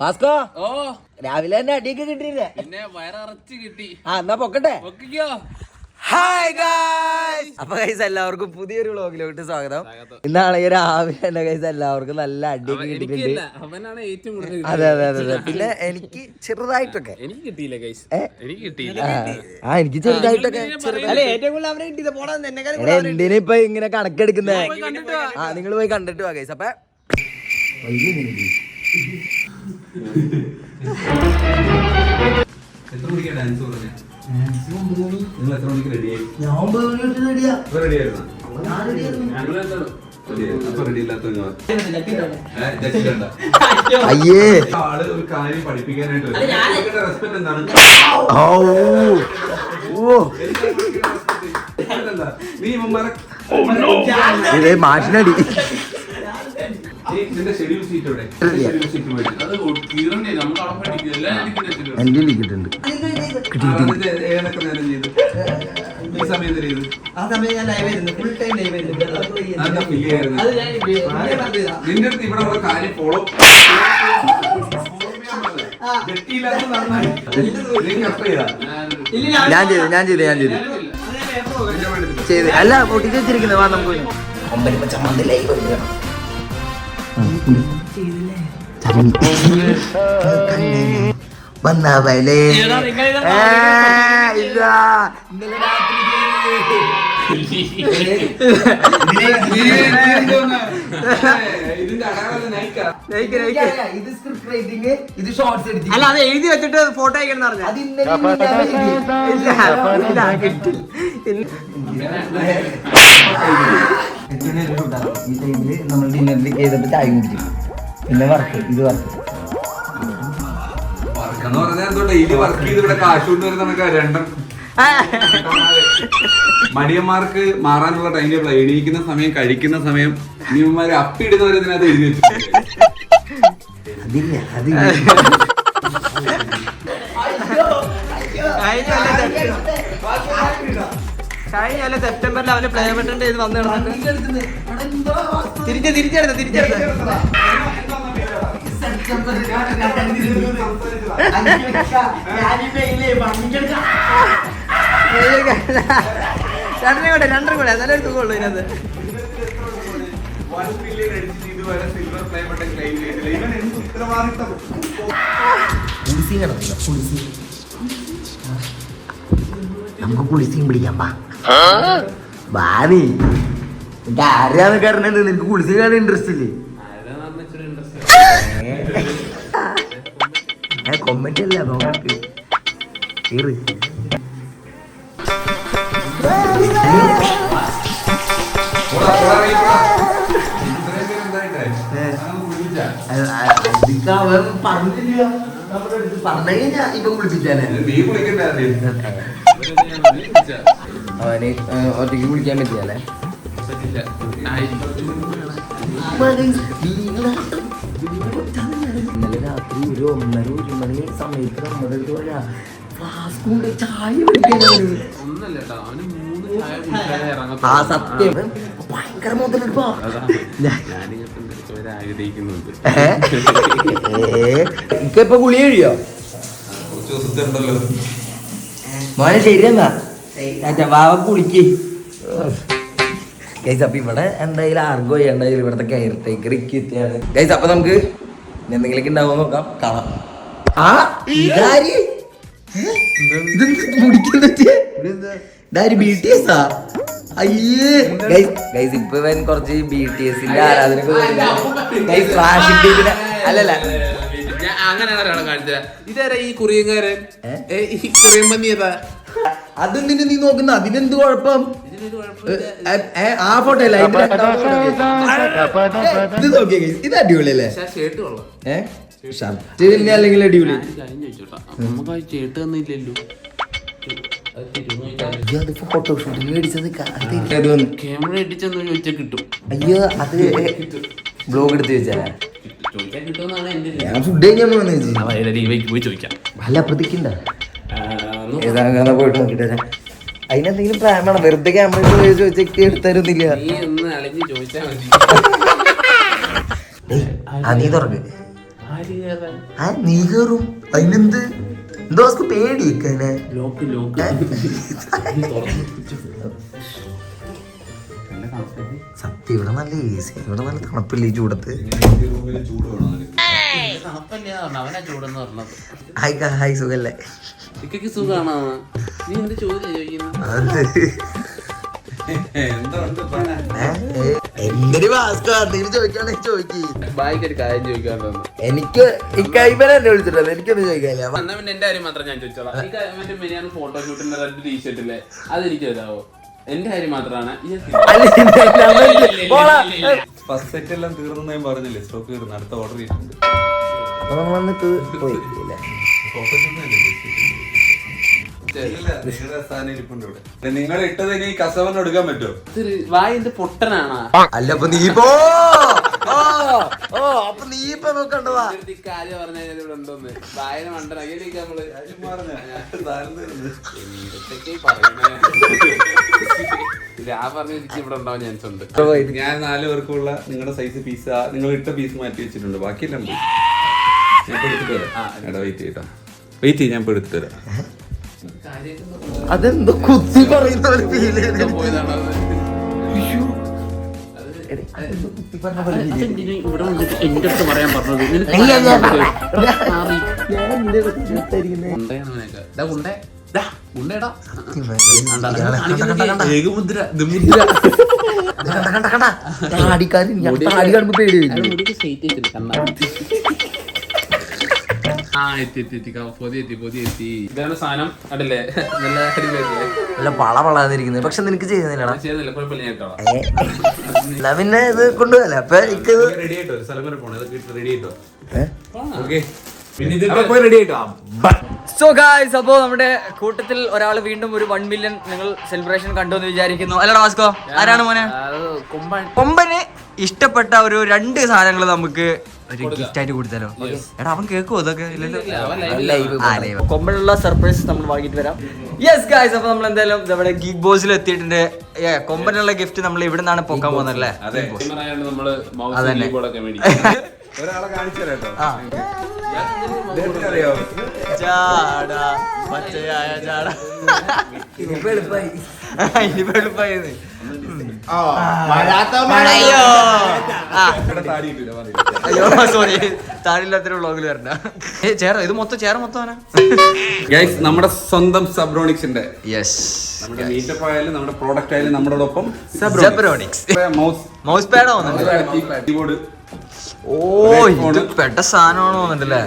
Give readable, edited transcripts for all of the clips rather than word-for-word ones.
മാസ്കോ രാവിലെ തന്നെ അടിയൊക്കെ കിട്ടിയില്ലേ? പിന്നെ വയറിറച്ച് കിട്ടി. എന്നാ പൊക്കട്ടെ. Hi guys. അപ്പൊ ഗൈസ് എല്ലാവർക്കും പുതിയൊരു വ്ളോഗിലോട്ട് സ്വാഗതം. ഇന്നാണ് രാവിലെ തന്നെ ഗൈസ് എല്ലാവർക്കും നല്ല അടിയൊക്കെ കിട്ടിയിട്ടുണ്ട്. അതെ അതെ അതെ. പിന്നെ എനിക്ക് ചെറുതായിട്ടൊക്കെ എനിക്ക് ചെറുതായിട്ടൊക്കെ എന്തിനിപ്പൊ ഇങ്ങനെ കണക്കെടുക്കുന്നേ? നിങ്ങൾ പോയി കണ്ടിട്ട് വാ ഗൈസ്. അപ്പൊ അയ്യേ ആള് ഒരു കാര്യം പഠിപ്പിക്കാനായിട്ട് റെസ്പെക്ട് എന്താണ്? നീ ഇതേ മാഷിനടി നിന്റെ ഷെഡ്യൂൾ സീറ്റ് എവിടെ? എന്റെ ലിഖിട്ടുണ്ട് ഏതൊക്കെ നേരം ചെയ്തു? ഈ സമയത്ത് ചെയ്തു? നിന്റെ അടുത്ത് ഇവിടെ ഉള്ള കാര്യം ഫോളോ ഞാൻ ചെയ്തു അല്ല പൊട്ടിച്ച് വെച്ചിരിക്കുന്നത്. വാ നമുക്ക് വന്നവലേ ഇല്ല ഇന്നലെ രാത്രി ഇത് സ്ക്രിപ്റ്റ് റൈറ്റിംഗ്, ഇത് ഷോർട്സ് എഡിറ്റിംഗ്. അല്ല അത് എഴുതി വെച്ചിട്ട് ഫോട്ടോ അയക്കണം പറഞ്ഞു. അത് ഇന്നലെ ഈ ടൈമില് നമ്മൾ ഡിന്നറിൽ ചെയ്തപ്പോ ചായ കുടിക്കും. പിന്നെ വർക്ക് ഇത് വർക്ക് മടിയന്മാർക്ക് മാറാനുള്ള ടൈം ടേബിൾ എണീക്കുന്ന സമയം, കഴിക്കുന്ന സമയം, നീമാര് അപ്പിടുന്നവരെ ഇതിനകത്ത് എഴുതി വെച്ചു. കഴിഞ്ഞ സെപ്റ്റംബറിൽ അവന് പ്ലേ ബട്ടൺ ചെയ്ത് വന്നു തിരിച്ചെടുത്ത രണ്ടര കൂടെ നല്ലൊരു തുകയുള്ളൂ ഇതിനകത്ത്. നമുക്ക് കുളിസിയും പിടിക്കാം. ഭാവി ആരാന്ന് കാരണം നിനക്ക് കുളിസി കാണാൻ ഇൻട്രസ്റ്റ് ഇല്ലേ? കൊമ്മന്റ് അല്ല നോക്ക്. പറഞ്ഞില്ല പറഞ്ഞു കഴിഞ്ഞാ ഇപ്പൊ കുളിപ്പിച്ചാലേ അവന് ഒറ്റയ്ക്ക് കുളിക്കാൻ പറ്റിയാലേ? ഇന്നലെ രാത്രി ഒരു 1:30 മണി സമയത്ത് നമ്മുടെ അടുത്ത് പറയാ ഫ്ലാസ്ക് കൊണ്ട് ചായ കുടിക്കാൻ. ആ സത്യം ഭയങ്കര മുതലെടുപ്പാ. ഇപ്പൊ കുളി കഴിയോ മോനെ? ശരിയെന്നാ വാവ കുളിക്ക്. ഗൈസ് അപ്പൊ ഇവിടെ എന്തായാലും ആർഗോ ചെയ്യണ്ടായാലും ഇവിടത്തെ കെയർ ടേക്കർ എത്തിയാണ് ഗൈസ്. അപ്പൊ നമുക്ക് എന്തെങ്കിലൊക്കെ ഉണ്ടാവും നോക്കാം, കാണാം. ഇതാര് BTS ആ? അയ്യേ ഗൈസ് ഇപ്പൊ ഇവൻ കുറച്ച് BTSന്റെ ആരാധനക്ക് അല്ലല്ല അതെന്തിനു നീ നോക്കുന്ന? അതിനെന്ത് കുഴപ്പം? ആ ഫോട്ടോ അല്ല ഇത് നോക്കിയ ഇത് അടിപൊളിയല്ലേ? ഷർട്ട് പിന്നെ അല്ലെങ്കിൽ അടിപൊളി. ഫോട്ടോഷൂട്ടിന് മേടിച്ചത് ക്യാമറ അടിച്ചെന്ന് ചോദിച്ചാൽ കിട്ടും. അയ്യോ അത് ബ്ലോഗ് എടുത്ത് വെച്ചാ ഞാൻ ഫുഡ് കഴിക്കാൻ പോയി ചോദിക്കാം. അല്ല പ്രതിക്കണ്ട ഏതാ പോയിട്ട് നോക്കിട്ട് അതിനെന്തെങ്കിലും പ്രായം വേണം. വെറുതെ ക്യാമറ ചോദിച്ചൊക്കെ എടുത്തരുന്നില്ല. നീ തുറക്ക് നീ കേറും അതിനെന്ത് എന്തോ പേടി സത്യം ഇവിടെ നല്ല ഈസി ഇവിടെ നല്ല തണുപ്പില്ല ഈ ചൂടത്ത് ഹായ് സുഖല്ലേ സുഖാണോ നീ എന്ത് എന്തൊരു ഭാസ്കർ ചോദിക്കാണെങ്കിൽ ചോദിക്കി ബായിക്കൊരു കാര്യം ചോദിക്കാറുണ്ടോ എനിക്ക് ഇക്കൈബനെ വിളിച്ചിട്ടല്ലോ എനിക്കൊന്നും ചോദിക്കാനില്ല എന്നാ പിന്നെ എന്റെ കാര്യം മാത്രം ഞാൻ ചോദിച്ചോളാം ഈ ഫോട്ടോഷൂട്ടിന്റെ റെഡ് ടീഷർട്ടില്ലേ അതെനിക്ക് തരാവോ എന്റെ കാര്യം മാത്രമാണ് ഫസ്റ്റ് സെറ്റ് എല്ലാം തീർന്നു ഞാൻ പറഞ്ഞില്ലേ സ്റ്റോക്ക് തീർന്നു അടുത്ത ഓർഡർ ചെയ്തിട്ടുണ്ട് വന്നിട്ട് പോയി നിങ്ങൾ ഇട്ടത് ഇനി കസവന് എടുക്കാൻ പറ്റുമോ വായിന്റെ പൊട്ടനാണോ അല്ല അപ്പൊ നീ പോ അപ്പൊ നീ ഇപ്പൊ നോക്കണ്ടവാ കാര്യം പറഞ്ഞ ഇവിടെ ഉണ്ടോന്ന് വായന മണ്ടനാക്കി നമ്മള് ഞാൻ പറഞ്ഞ ഇവിടെ ഉണ്ടാവാൻ ചാൻസ് ഉണ്ട് ഞാൻ 4 പേർക്കുള്ള നിങ്ങളുടെ സൈസ് പീസ് നിങ്ങൾ ഇട്ട പീസ് മാറ്റി വെച്ചിട്ടുണ്ട് ബാക്കിയെല്ലാം പോയി ഞാൻ എടുത്തിട്ട് വരാം എടാ വെയിറ്റ് ചെയ്യട്ടോ വെയിറ്റ് ചെയ്ത് ഞാൻ ഇപ്പൊ എടുത്തിട്ട് വരാം അതെന്തോ കുത്തി പറയുന്ന ഒരു ഫീൽ ഇവിടെ വന്നിട്ട് എന്റെ അടുത്ത് പറയാൻ പറഞ്ഞത് ഇതാണ് സാധനം അടല്ലേ നല്ല പള പളാതിരിക്കുന്നത് പക്ഷെ നിനക്ക് ചെയ്യുന്നില്ല പിന്നെ ഇത് കൊണ്ടുപോകല അപ്പൊ റെഡി ആയിട്ടോ ഒരു സ്ഥലം വരെ പോണേ റെഡി ആയിട്ടോ സോ ഗായ്സ് അപ്പോ നമ്മുടെ കൂട്ടത്തിൽ ഒരാൾ വീണ്ടും ഒരു 1 മില്യൺ നിങ്ങൾ സെലിബ്രേഷൻ കണ്ടു എന്ന് വിചാരിക്കുന്നു. അല്ലടാ വാസ്കോ, ആരാണ് മോനെ? കൊമ്പന് ഇഷ്ടപ്പെട്ട ഒരു 2 സാധനങ്ങൾ നമുക്ക് ഒരു ഗിഫ്റ്റ് ആയിട്ട് കൊടുത്താലോ? എടാ അവൻ കേൾക്കുമോ ഇതൊക്കെ? കൊമ്പനുള്ള സർപ്രൈസ് നമ്മൾ വാങ്ങിട്ട് വരാം. യെസ് ഗായ്സ്, അപ്പൊ നമ്മൾ എന്തായാലും നമ്മുടെ ഗിഗ് ബോസിൽ എത്തിയിട്ടുണ്ട്. കൊമ്പനുള്ള ഗിഫ്റ്റ് നമ്മൾ ഇവിടെ നിന്നാണ് പൊക്കാൻ പോകുന്നല്ലേ? അതന്നെ. ഒരാളെ കാണിച്ചു തരാട്ടോ. സോറി, താടില്ലാത്തൊരു വ്ളോഗിൽ വരണ്ട. ഇത് മൊത്തം ചേർ മൊത്തം നമ്മുടെ സ്വന്തം സബ്രോണിക്സിന്റെ നമ്മുടെ മീറ്റപ്പ് ആയാലും നമ്മുടെ പ്രോഡക്റ്റ് ആയാലും നമ്മളോടൊപ്പം സബ്രോണിക്സ് മൗസ് പാഡോ കീബോർഡ്. ഓ ഇത് പെട്ട സാധനമാണോ തോന്നുന്നുണ്ടല്ലേ?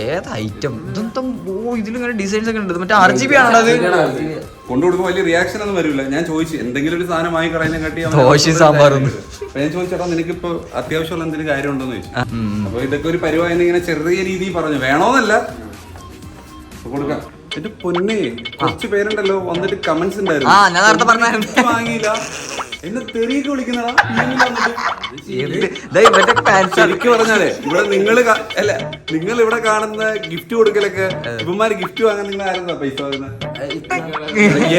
ഏത് ഐറ്റം ഇതെന്താ? ഓ ഇതിലിങ്ങനെ ഡിസൈൻസ് ഒക്കെ ഉണ്ട്. മറ്റേ RGB ആണോ അത്? കൊണ്ടുകൊടുക്കുമ്പോൾ വലിയ റിയാക്ഷൻ ഒന്നും വരില്ല. ഞാൻ ചോദിച്ചു എന്തെങ്കിലും ഒരു സാധനം വാങ്ങി കളയുന്ന കാട്ടി സാമ്പാറും. ഞാൻ ചോദിച്ചേട്ടാ നിനക്കിപ്പോ അത്യാവശ്യമുള്ള എന്തെങ്കിലും കാര്യം ഉണ്ടോന്ന് ചോദിച്ചു. അപ്പൊ ഇതൊക്കെ ഒരു പരിപാടി ഇങ്ങനെ ചെറിയ രീതിയിൽ പറഞ്ഞു, വേണോന്നല്ല കൊടുക്കാം. എന്റെ പൊന്നെ, കുറച്ച് പേരുണ്ടല്ലോ വന്നിട്ട് കമന്റ്സ് ഉണ്ടായിരുന്നു, വാങ്ങിയില്ല എന്നെ തെറിയൊക്കെ വിളിക്കുന്നതാ. ശരിക്കും പറഞ്ഞാലേ ഇവിടെ നിങ്ങൾ ഇവിടെ കാണുന്ന ഗിഫ്റ്റ് കൊടുക്കലൊക്കെ ഇവന്മാര് ഗിഫ്റ്റ് വാങ്ങാൻ നിങ്ങൾ ആരെന്താ പൈസ വാങ്ങുന്നത്?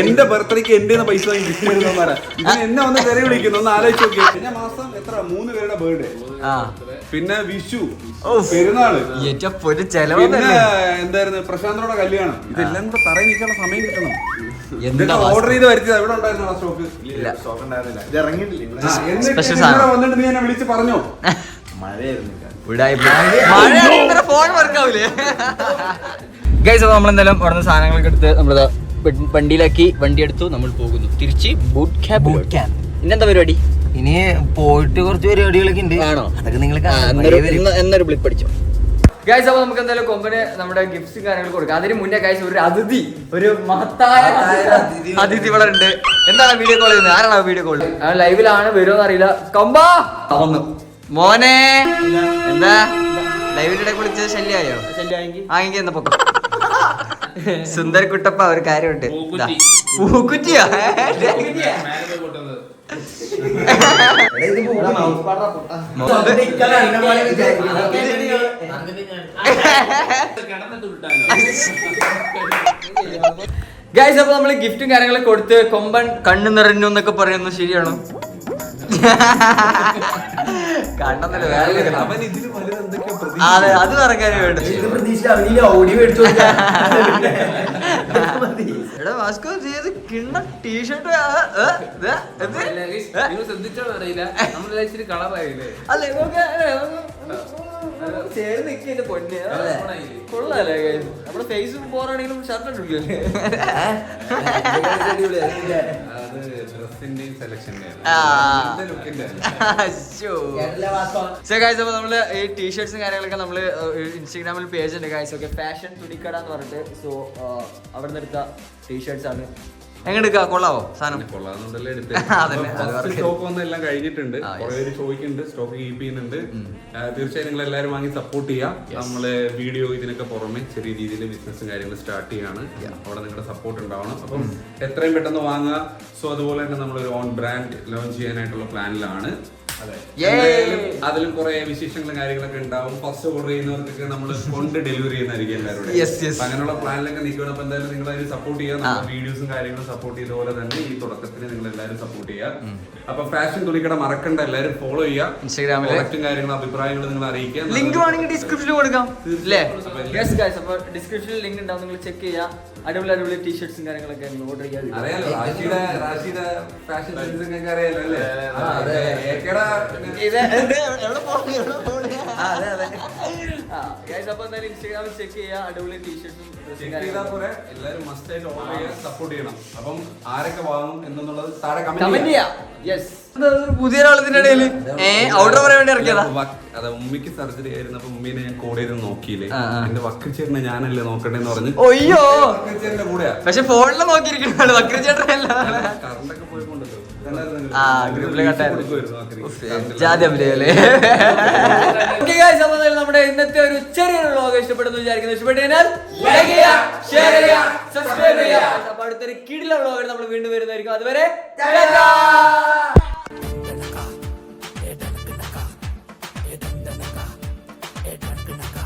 എന്റെ ബർത്ത്ഡേക്ക് എന്റെ പൈസ വാങ്ങി ഗിഫ്റ്റ് വരുന്നവന്മാരാ. ഇതിന് എന്നെ വന്ന് തെറി വിളിക്കുന്നു, ഒന്ന് ആലോചിച്ച് നോക്കിയാ. പിന്നെ മാസം എത്ര 3 പേരുടെ ബർത്ത്ഡേ, പിന്നെ വിഷു, പെരുന്നാള്, പിന്നെ എന്തായിരുന്നു പ്രശാന്തനോടെ കല്യാണം. ഇതെല്ലാം കൂടെ തറയിൽ നിൽക്കാനുള്ള സമയം കിട്ടണം. ഓർഡർ ചെയ്ത് വരുത്തിയത് എവിടെ ഉണ്ടായിരുന്നു സ്റ്റോക്ക്? വന്നിട്ട് നീ എന്നെ വിളിച്ച് പറഞ്ഞോ? ഗൈസ്, അപ്പൊ നമ്മളെന്തായാലും അവിടെ സാധനങ്ങളൊക്കെ എടുത്ത് നമ്മള് വണ്ടിയിലാക്കി, വണ്ടി എടുത്തു, നമ്മൾ പോകുന്നു തിരിച്ച് ബൂട്ട് ക്യാമ്പ്. ഇന്നെന്താ പരിപാടി? ഇനി പോയിട്ട് കുറച്ച് പരിപാടികളൊക്കെ ഉണ്ട്. ആണോ? അതൊക്കെ നിങ്ങൾ എന്നൊരു ബ്ലിപ്പ് അടിച്ചോ ഗൈസ്. അപ്പൊ നമുക്ക് എന്തായാലും കൊമ്പന് നമ്മുടെ ഗിഫ്റ്റ്സും കാര്യങ്ങൾ കൊടുക്കാം. അതിന് മുന്നേ ഗൈസ് ഒരു അതിഥി, ഒരു മഹത്തായ അതിഥി ഇവിടെ ഉണ്ട്. എന്താണ് വീഡിയോ കോൾ ചെയ്യുന്നത്? ആരാണ് വീഡിയോ കോൾ? ലൈവിലാണ്, വരുമോന്ന് അറിയില്ല. കൊമ്പാ വന്നു മോനെ. എന്താ ലൈവിന്റെ വിളിച്ചത്? ശല്യായോ? ആയെങ്കിൽ എന്താ പൊക്കം. സുന്ദര കുട്ടപ്പ ഒരു കാര്യമുണ്ട്. പൂക്കുറ്റിയാ? ഗൈസ്, അപ്പൊ നമ്മള് ഗിഫ്റ്റും കാര്യങ്ങളൊക്കെ കൊടുത്ത് കൊമ്പൻ കണ്ണു നിറഞ്ഞു എന്നൊക്കെ പറയുന്നു. ശരിയാണോ? കണ്ണന്നല്ലേ വേറെ അതെ അത് ഇറങ്ങാനേ വേണ്ട. എടാ വാസ്കോ ചെയ്ത് കിണ്ണ ടീഷർട്ട് ശ്രദ്ധിച്ചോന്ന് അറിയില്ല, നമ്മളെല്ലാം ഇച്ചിരി കളറായില്ലേ? അല്ലേ ചേർന്ന് നിൽക്കിന്റെ പൊന്നെ കൊള്ളാല്ലേ. നമ്മുടെ ഫേസ് പോറാണെങ്കിലും ഷർട്ട് ഇട്ടില്ലേ? അത് ഡ്രസ്സിന്റെയും സെലക്ഷന്റെയും അപ്പൊ നമ്മള് ഈ ടീഷർട്സും കാര്യങ്ങളൊക്കെ നമ്മള് ഇൻസ്റ്റാഗ്രാമിൽ പേജ് ഉണ്ട് ഗൈസ്. ഓക്കെ, ഫാഷൻ തുണിക്കട എന്ന് പറഞ്ഞിട്ട്. സോ അവിടെ നിന്ന് എടുത്ത ടീഷർട്സ് ആണ്. എങ്ങനെ എടുക്കുക? കൊള്ളാവോ സാധനം? കൊള്ളാന്നുണ്ടല്ലേ സ്റ്റോക്ക് വന്ന് എല്ലാം കഴിഞ്ഞിട്ടുണ്ട്. കുറെ പേര് ചോദിക്കുന്നുണ്ട്, സ്റ്റോക്ക് കീപ്പ് ചെയ്യുന്നുണ്ട്. തീർച്ചയായും നിങ്ങൾ എല്ലാവരും വാങ്ങി സപ്പോർട്ട് ചെയ്യാം. നമ്മള് വീഡിയോ ഇതിനൊക്കെ പുറമെ ചെറിയ രീതിയിൽ ബിസിനസ്സും കാര്യങ്ങളും സ്റ്റാർട്ട് ചെയ്യാണ്. അവിടെ നിങ്ങളുടെ സപ്പോർട്ട് ഉണ്ടാവണം. അപ്പം എത്രയും പെട്ടെന്ന് വാങ്ങുക. സോ അതുപോലെ തന്നെ നമ്മളൊരു ഓൺ ബ്രാൻഡ് ലോഞ്ച് ചെയ്യാനായിട്ടുള്ള പ്ലാനിലാണ്. അതിലും കുറെ വിശേഷങ്ങളും കാര്യങ്ങളൊക്കെ ഉണ്ടാവും. ഫസ്റ്റ് ഓർഡർ ചെയ്യുന്നവർക്കൊക്കെ നമ്മൾ കൊണ്ട് ഡെലിവറി ചെയ്യുന്നതായിരിക്കും എല്ലാവരും. അങ്ങനെയുള്ള പ്ലാനിലൊക്കെ നിൽക്കണം. അപ്പൊ എന്തായാലും നിങ്ങൾ അതിന് സപ്പോർട്ട് ചെയ്യുക. നമ്മുടെ വീഡിയോസും കാര്യങ്ങളും സപ്പോർട്ട് ചെയ്ത പോലെ തന്നെ ഈ തുടക്കത്തിന് നിങ്ങൾ എല്ലാവരും സപ്പോർട്ട് ചെയ്യുക. അപ്പൊ ഫാഷൻ തുണിക്കട മറക്കണ്ട, എല്ലാവരും ഫോളോ ചെയ്യുക. ഇൻസ്റ്റാഗ്രാമിൽ പ്രൊഡക്റ്റും കാര്യങ്ങളും അഭിപ്രായങ്ങളും നിങ്ങൾ അറിയിക്കുക. ലിങ്ക് വേണമെങ്കിൽ ഡിസ്ക്രിപ്ഷനിൽ കൊടുക്കാം. ഡിസ്ക്രിപ്ഷനിൽ ലിങ്ക് ഉണ്ടാവും, നിങ്ങൾ ചെക്ക് ചെയ്യുക. അടിപൊളി അടിപൊളി ടീഷർട്സും കാര്യങ്ങളൊക്കെ ഓർഡർ ചെയ്യാം. അറിയാലോ, റാഷിദ ഫാഷൻ സെൻസിംഗ് അറിയാലോ അല്ലേ? ഇൻസ്റ്റാഗ്രാമിൽ ചെക്ക് ചെയ്യുക. അടിപൊളി ടീഷർട്സും എല്ലാവരും മസ്റ്റ് ആയിട്ട് ഓർഡർ ചെയ്യാൻ സപ്പോർട്ട് ചെയ്യണം. അപ്പം ആരൊക്കെ വാങ്ങും എന്നുള്ളത് താഴെ കമന്റ് ചെയ്യാം. പുതിയ ഒരാളത്തിന്റെ ഇടയിൽ ഓർഡർ പറയാൻ വേണ്ടി ഇറക്കിയതാ. അതെ, ഉമ്മിക്ക് സർജറി ആയിരുന്നു. അപ്പൊ ഉമ്മീനെ ഞാൻ കൂടെ ഇരുന്ന് നോക്കിയില്ലേ, എന്റെ വക്രച്ചേട്ടനെ ഞാനല്ലേ നോക്കണ്ടേന്ന് പറഞ്ഞു. ഒയ്യോ, വക്രച്ചേട്ടന്റെ കൂടെയാ. പക്ഷെ ഫോണില് നോക്കിയിരിക്കണല്ലോ വക്രച്ചേട്ടനല്ല. കറണ്ടൊക്കെ പോയിക്കൊണ്ടല്ലോ. നമ്മുടെ ഇന്നത്തെ ഒരു ചെറിയൊരു വ്ലോഗ് ഇഷ്ടപ്പെടുന്നു വിചാരിക്കുന്നു. ഇഷ്ടപ്പെട്ടു കഴിഞ്ഞാൽ ലൈക്ക് ചെയ്യുക, ഷെയർ ചെയ്യുക, സബ്സ്ക്രൈബ് ചെയ്യുക. അപ്പൊ അടുത്തൊരു കിടിലൻ വ്ലോഗ് നമ്മൾ വീണ്ടും വരുന്നതായിരിക്കും. അതുവരെ